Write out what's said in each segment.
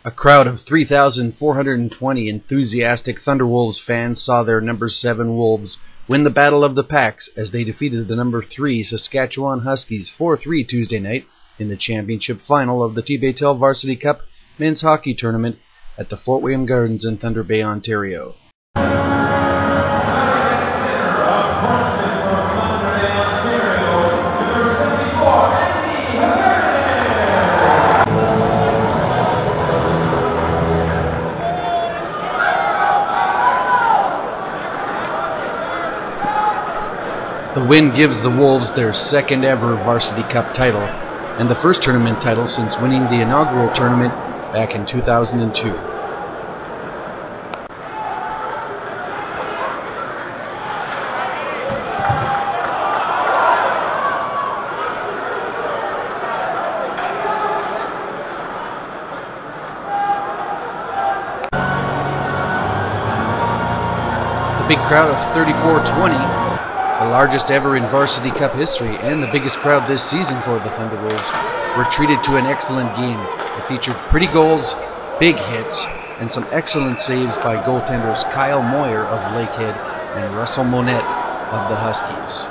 A crowd of 3,420 enthusiastic Thunderwolves fans saw their number 7 Wolves win the Battle of the Packs as they defeated the number 3 Saskatchewan Huskies 4-3 Tuesday night in the championship final of the T-Baytel Varsity Cup men's hockey tournament at the Fort William Gardens in Thunder Bay, Ontario. The win gives the Wolves their second ever Varsity Cup title and the first tournament title since winning the inaugural tournament back in 2002. The big crowd of 3,420, the largest ever in Varsity Cup history and the biggest crowd this season for the Thunderwolves, were treated to an excellent game. It featured pretty goals, big hits, and some excellent saves by goaltenders Kyle Moyer of Lakehead and Russell Monette of the Huskies.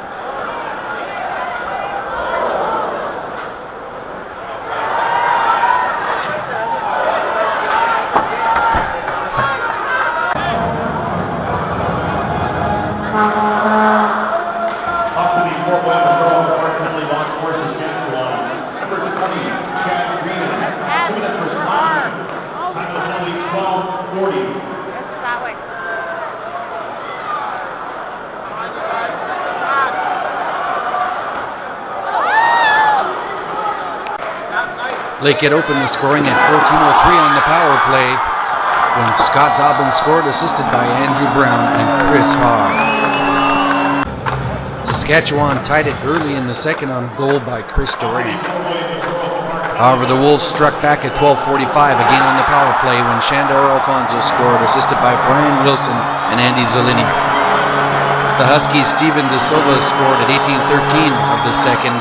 Lakehead opened the scoring at 14:03 on the power play when Scott Dobbin scored, assisted by Andrew Brown and Chris Hogg. Saskatchewan tied it early in the second on a goal by Chris Durant. However, the Wolves struck back at 12:45 again on the power play when Shandor Alfonso scored, assisted by Brian Wilson and Andy Zeliniak. The Huskies' Steven De Silva scored at 18:13 of the second,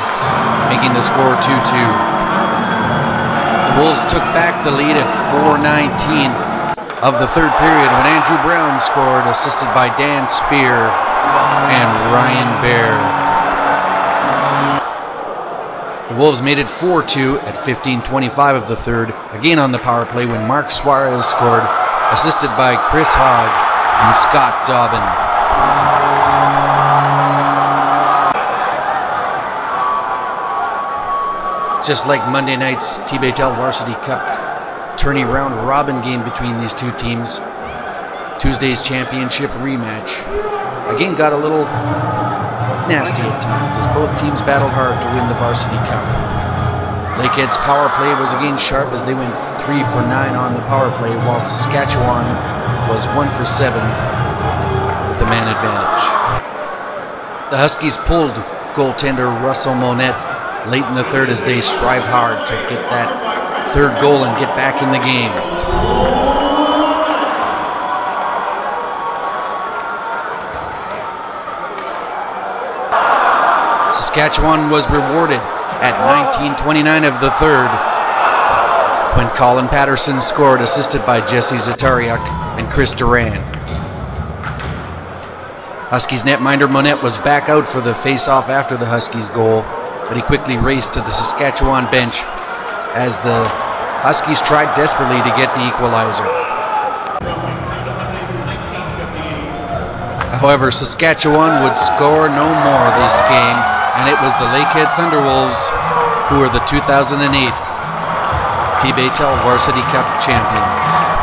making the score 2-2. The Wolves took back the lead at 4:19 of the third period when Andrew Brown scored, assisted by Dan Spear and Ryan Bear. The Wolves made it 4-2 at 15:25 of the third, again on the power play when Mark Suarez scored, assisted by Chris Hogg and Scott Dobbin. Just like Monday night's T-Baytel Varsity Cup tourney round robin game between these two teams, Tuesday's championship rematch again got a little nasty at times as both teams battled hard to win the Varsity Cup. Lakehead's power play was again sharp as they went 3 for 9 on the power play, while Saskatchewan was 1 for 7 with the man advantage. The Huskies pulled goaltender Russell Monette late in the third as they strive hard to get that third goal and get back in the game. Saskatchewan was rewarded at 19:29 of the third when Colin Patterson scored, assisted by Jesse Zatariak and Chris Duran. Huskies netminder Monette was back out for the face-off after the Huskies goal, but he quickly raced to the Saskatchewan bench as the Huskies tried desperately to get the equalizer. However, Saskatchewan would score no more this game, and it was the Lakehead Thunderwolves who were the 2008 T-Baytel Varsity Cup champions.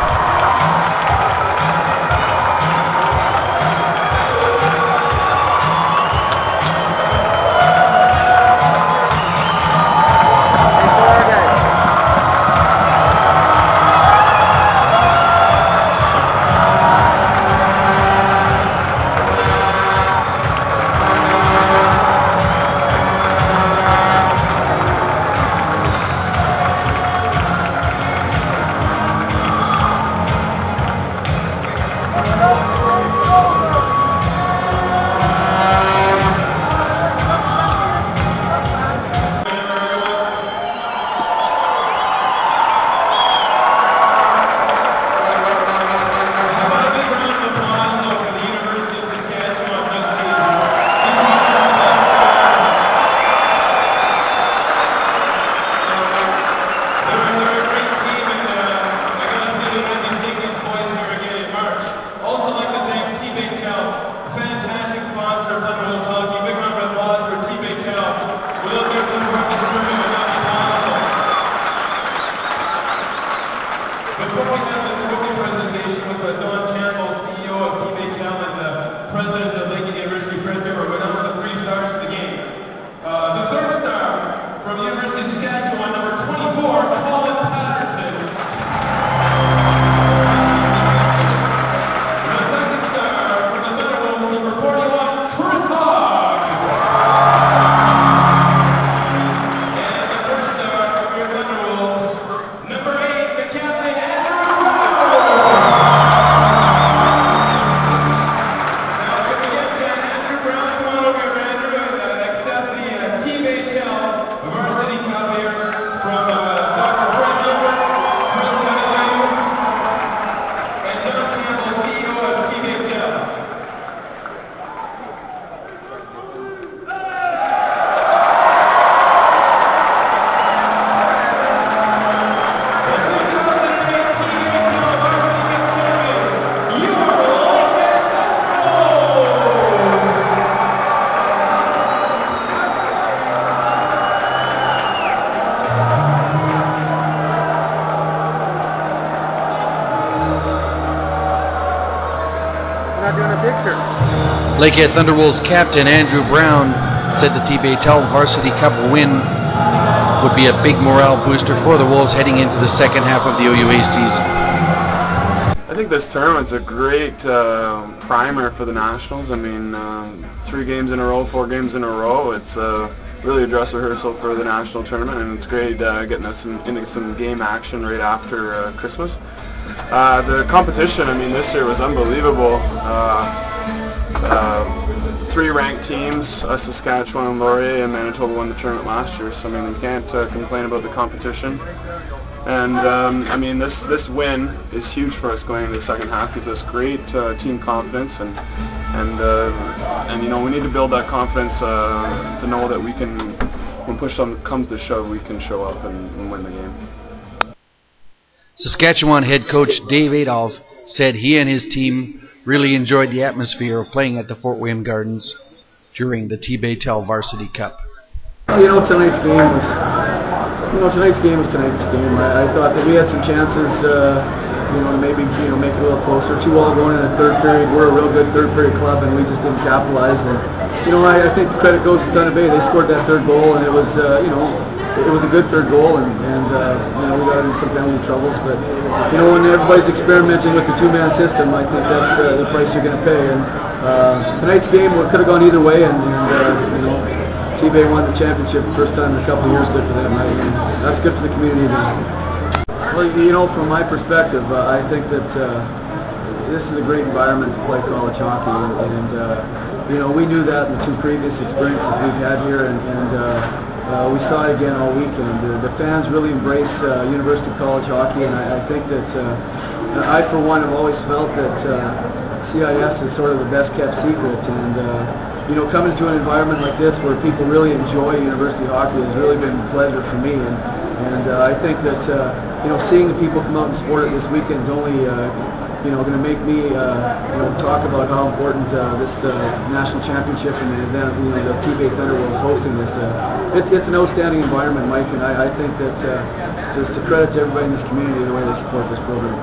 Lakehead Thunderwolves captain Andrew Brown said the T-Baytel Varsity Cup win would be a big morale booster for the Wolves heading into the second half of the OUA season. I think this tournament's a great primer for the Nationals. I mean, 3 games in a row, 4 games in a row. It's really a dress rehearsal for the national tournament, and it's great getting us into some game action right after Christmas. The competition, I mean, this year was unbelievable. 3 ranked teams, Saskatchewan, Laurier, and Manitoba won the tournament last year, so I mean, you can't complain about the competition. And I mean, this win is huge for us going into the second half, because it's great team confidence, and you know, we need to build that confidence to know that we can, when push comes to shove, we can show up and win the game. Saskatchewan head coach Dave Adolph said he and his team really enjoyed the atmosphere of playing at the Fort William Gardens during the T-Baytel Varsity Cup. You know, tonight's game was tonight's game. I thought that we had some chances, you know, to maybe make it a little closer. 2-all going in the third period. We're a real good third period club, and we just didn't capitalize. And you know, I think the credit goes to Thunder Bay. They scored that third goal, and it was you know, it was a good third goal, and you know, we got into some penalty troubles. But you know, when everybody's experimenting with the 2-man system, I think that's the price you're going to pay. And tonight's game could have gone either way, and you know, T-Bay won the championship the first time in a couple of years. Good for them, right? And that's good for the community. Well, you know, from my perspective, I think that this is a great environment to play college hockey, and you know, we knew that in the 2 previous experiences we've had here, and we saw it again all weekend. The fans really embrace University College hockey, and I think that I, for one, have always felt that CIS is sort of the best kept secret, and you know, coming to an environment like this where people really enjoy university hockey has really been a pleasure for me, and I think that you know, seeing the people come out and support it this weekend is only you know, going to make me you know, talk about how important this national championship and the event, you know, the T-Bay Thunderwolves hosting this. It's an outstanding environment, Mike, and I think that just a credit to everybody in this community the way they support this program.